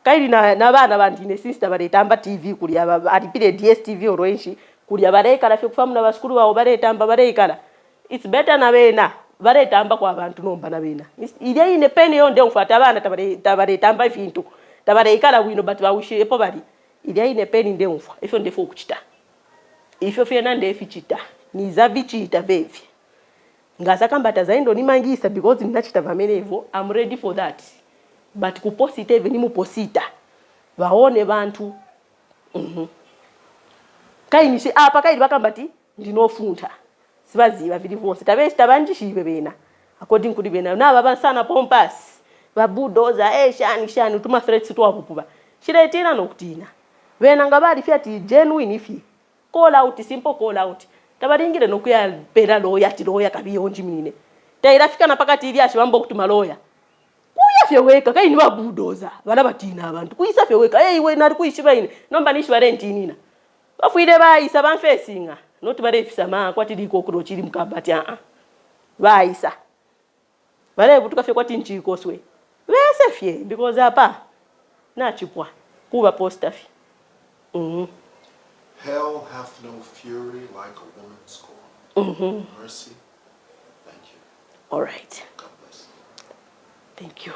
Kairi na bana bandine sister baletamba TV kuli alipire DSTV orange kuli abaleka fyo kufamu na basukuru bawo baletamba balekala. It's better na bena baletamba kwa abantu nomba na bena. Ile ine peni yonde umfata abana tabaletamba ifintu. Tabalekala wino but bawushi epo bali. Ile ine peni nde umfa. Ifyo ndefo okuchita. Ifyo fye nande efichita. Niza bichita bevi. Ngasa kambata zaindo nimangisa because ninachita vamenevo. I'm ready for that. But kuposita even nimuposita. Vaone bantu. Kainishi apa kaidi bakambati ndinofunta. Sibaziva vili vonse. Tabeshi tabanjishibe bena. According kuli bena. Na baba sana pompas. Babudoza shani utuma threats to apupuba. Shire tina nokutina. Bena ngabali fiati genuine ifi. Call out, simple call out. Tabaringire nokuya pera lawyer ti lawyer kabiyonji minine. Tairafika napakati ili ashibambo kutuma lawyer. Kuya fyeweka kaini babudoza bala batina abantu. Kuyisa fyeweka we nari kuyishiba ine. Nomba nishwa renti nina. Bafuide bayisa banfesinga. Not barefisa ma kwati liko kurochiri mkabati bayisa. Bare butuka fye kwati nchikoswe. Wese fye because apa na chipwa kuba posta fye. Hell hath no fury like a woman's scorn. Mercy. Thank you. All right. God bless. Thank you.